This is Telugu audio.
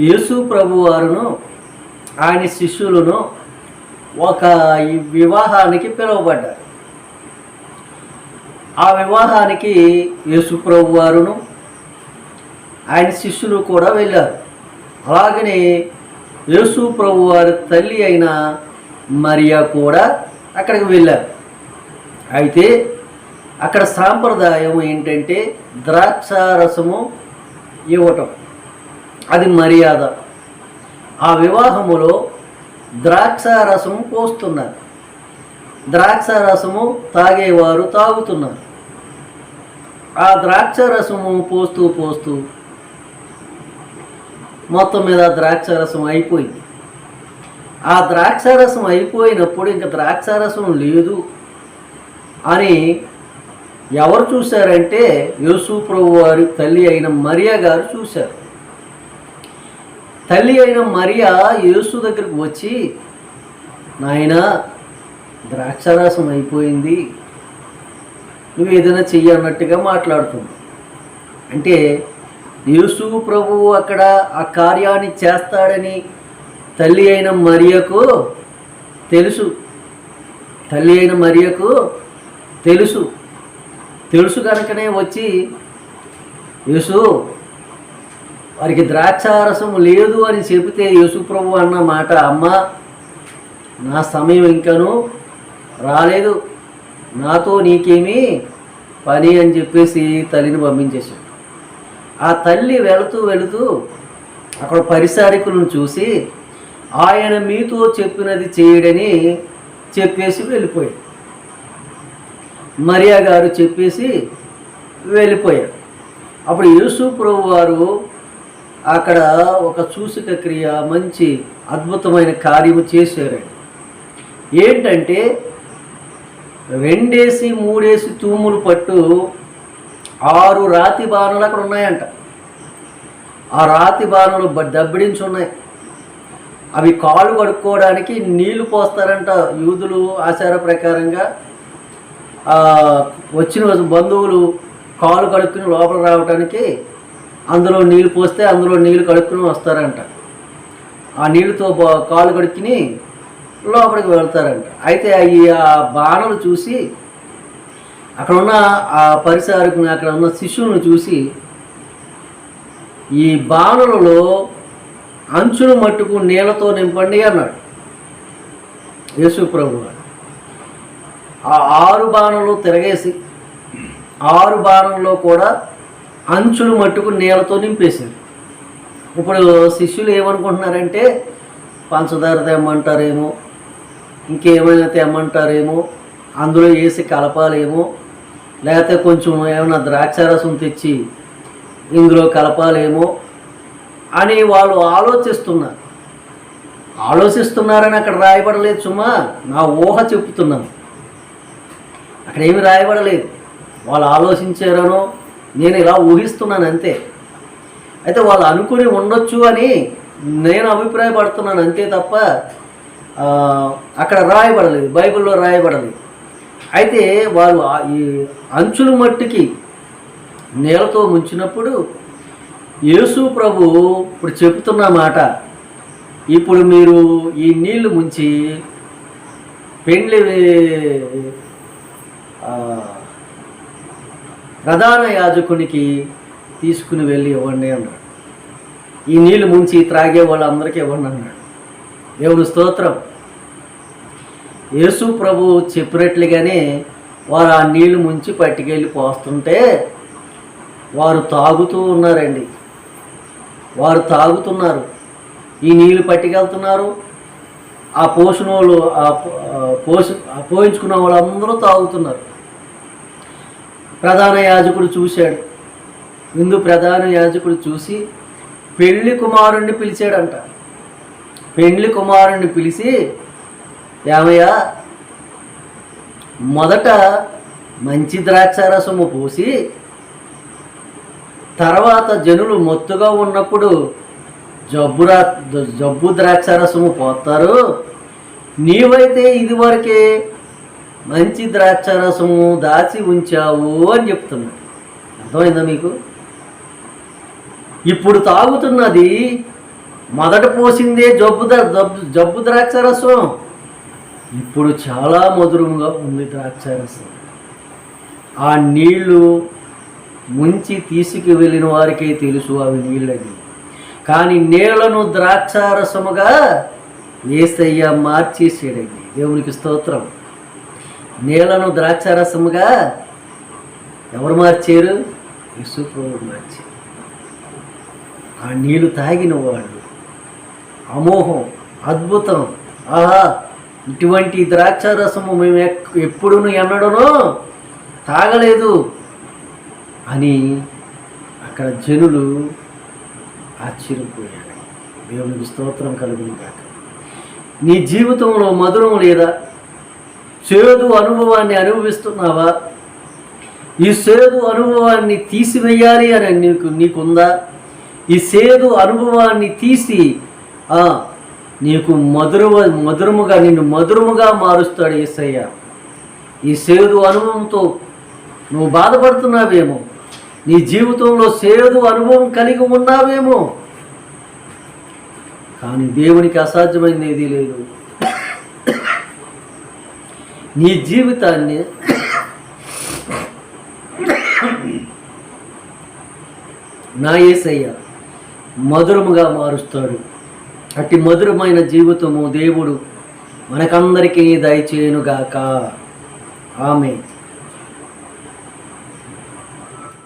యేసు ప్రభు వారును ఆయన శిష్యులను ఒక వివాహానికి పిలువబడ్డారు. ఆ వివాహానికి యేసు ప్రభు వారును ఆయన శిష్యులు కూడా వెళ్ళారు. అలాగనే యేసు ప్రభు వారి తల్లి అయిన మరియా కూడా అక్కడికి వెళ్ళారు. అయితే అక్కడ సాంప్రదాయం ఏంటంటే ద్రాక్షారసము ఇవ్వటం, అది మర్యాద. ఆ వివాహములో ద్రాక్షారసము పోస్తున్నారు, ద్రాక్షారసము తాగేవారు తాగుతున్నారు. ఆ ద్రాక్షారసము పోస్తూ పోస్తూ మొత్తం మీద ద్రాక్షారసం అయిపోయింది. ఆ ద్రాక్షారసం అయిపోయినప్పుడు ఇంకా ద్రాక్షారసం లేదు అని ఎవరు చూశారంటే యేసు ప్రభు వారి తల్లి అయిన మరియా గారు చూశారు. తల్లి అయిన మరియా యేసు దగ్గరికి వచ్చి, నాయనా ద్రాక్షారసం అయిపోయింది, నువ్వు ఏదైనా చెయ్యి అన్నట్టుగా మాట్లాడుతుంది. అంటే యేసు ప్రభువు అక్కడ ఆ కార్యాన్ని చేస్తాడని తల్లి అయిన మరియకు తెలుసు. తల్లి అయిన మరియకు తెలుసు కనుకనే వచ్చి, యేసు వారికి ద్రాక్షారసం లేదు అని చెబితే యేసు ప్రభు అన్న మాట, అమ్మా నా సమయం ఇంకను రాలేదు, నాతో నీకేమీ పని అని చెప్పేసి తల్లిని పంపించేశాడు. ఆ తల్లి వెళుతూ అక్కడ పరిచారికులను చూసి, ఆయన మీతో చెప్పినది చేయడని చెప్పేసి వెళ్ళిపోయాడు. మరియా గారు చెప్పేసి వెళ్ళిపోయారు. అప్పుడు యేసు ప్రభు వారు అక్కడ ఒక సూచక క్రియ, మంచి అద్భుతమైన కార్యము చేశారండి. ఏంటంటే 2 3 తూములు పట్టు 6 రాతి బాణలు అక్కడ ఉన్నాయంట. ఆ రాతి బాణలు దబ్బిడించి ఉన్నాయి. అవి కాళ్ళు కడుక్కోవడానికి నీళ్లు పోస్తారంట. యూదులు ఆచార ప్రకారంగా వచ్చిన బంధువులు కాళ్ళు కడుక్కుని లోపల రావడానికి అందులో నీళ్ళు పోస్తే అందులో నీళ్ళు కడుక్కుని వస్తారంట. ఆ నీళ్ళతో కాళ్ళు కడుక్కుని లోపలికి వెళ్తారంట. అయితే ఆ బాణలు చూసి అక్కడ ఉన్న ఆ పరిచారకుని, అక్కడ ఉన్న శిష్యులను చూసి, ఈ బాణలలో అంచులు మట్టుకు నీళ్ళతో నింపండి అన్నాడు యేసు ప్రభు. ఆ 6 బాణలు తిరగేసి 6 బాణల్లో కూడా అంచులు మట్టుకు నీళ్ళతో నింపేశారు. ఇప్పుడు శిష్యులు ఏమనుకుంటున్నారంటే పంచదార తెమ్మంటారేమో, ఇంకేమైనా తెమ్మంటారేమో, అందులో వేసి కలపాలేమో, లేకపోతే కొంచెం ఏమైనా ద్రాక్షారసం తెచ్చి ఇందులో కలపాలేమో అని వాళ్ళు ఆలోచిస్తున్నారని అక్కడ రాయబడలేదు సుమా, నా ఊహ చెప్తున్నాను. అక్కడ ఏమి రాయబడలేదు. వాళ్ళు ఆలోచించారనో నేను ఇలా ఊహిస్తున్నాను అంతే. అయితే వాళ్ళు అనుకుని ఉండొచ్చు అని నేను అభిప్రాయపడుతున్నాను అంతే తప్ప అక్కడ రాయబడలేదు, బైబిల్లో రాయబడలేదు. అయితే వాళ్ళు ఈ అంచుల మట్టుకి నీళ్ళతో ముంచినప్పుడు యేసు ప్రభు ఇప్పుడు చెప్తున్న మాట, ఇప్పుడు మీరు ఈ నీళ్లు ముంచి పెండ్లి ప్రధాన యాజకునికి తీసుకుని వెళ్ళి ఇవ్వండి అన్నాడు. ఈ నీళ్లు ముంచి త్రాగే వాళ్ళందరికీ ఇవ్వండి అన్నాడు. దేవుని స్తోత్రం. యేసు ప్రభు చెప్పినట్లుగానే వారు ఆ నీళ్లు ముంచి పట్టుకెళ్ళి పోస్తుంటే వారు తాగుతూ ఉన్నారండి. వారు తాగుతున్నారు, ఈ నీళ్లు పట్టుకెళ్తున్నారు. ఆ పోసిన వాళ్ళు పోయించుకున్న వాళ్ళందరూ తాగుతున్నారు. ప్రధాన యాజకుడు చూశాడు. ముందు ప్రధాన యాజకుడు చూసి పెళ్లి కుమారుణ్ణి పిలిచాడంట. పెళ్లి కుమారుణ్ణి పిలిచి, ఏమయ్యా, మొదట మంచి ద్రాక్షారసము పోసి తర్వాత జనులు మొత్తుగా ఉన్నప్పుడు జబ్బు ద్రాక్షారసము పోస్తారు, నీవైతే ఇదివరకే మంచి ద్రాక్షారసము దాచి ఉంచావు అని చెప్తున్నాడు. అర్థమైందా మీకు? ఇప్పుడు తాగుతున్నది మొదట పోసిందే జబ్బు ద్రాక్షారసం, ఇప్పుడు చాలా మధురంగా ఉంది ద్రాక్షారసం. ఆ నీళ్లు ముంచి తీసుకు వెళ్ళిన వారికే తెలుసు అవి నీళ్ళని. కానీ నీళ్లను ద్రాక్షారసముగా యేసయ్య మార్చేసాడండి. దేవునికి స్తోత్రం. నీళ్లను ద్రాక్షారసముగా ఎవరు మార్చారు? యేసు ప్రభువు మార్చారు. ఆ నీళ్లు తాగిన వాళ్ళు అమోహం, అద్భుతం, ఆహా ఇటువంటి ద్రాక్షారసము మేము ఎప్పుడును ఎన్నడనో తాగలేదు అని అక్కడ జనులు ఆశ్చర్యపోయారు. దేవునికి స్తోత్రం కలుగును గాక. నీ జీవితంలో మధురం లేదా? చేదు అనుభవాన్ని అనుభవిస్తున్నావా? ఈ చేదు అనుభవాన్ని తీసివేయాలి అని నీకుందా? ఈ చేదు అనుభవాన్ని తీసి నీకు మధురముగా నిన్ను మధురముగా మారుస్తాడు యేసయ్య. ఈ చేదు అనుభవంతో నువ్వు బాధపడుతున్నావేమో, నీ జీవితంలో చేదు అనుభవం కలిగి ఉన్నావేమో, కానీ దేవునికి అసాధ్యమైనది ఏదీ లేదు. నీ జీవితాన్ని నా యేసయ్య మధురముగా మారుస్తాడు. అట్టి మధురమైన జీవితము దేవుడు మనకందరికీ దయచేయునుగాక. ఆమేన్.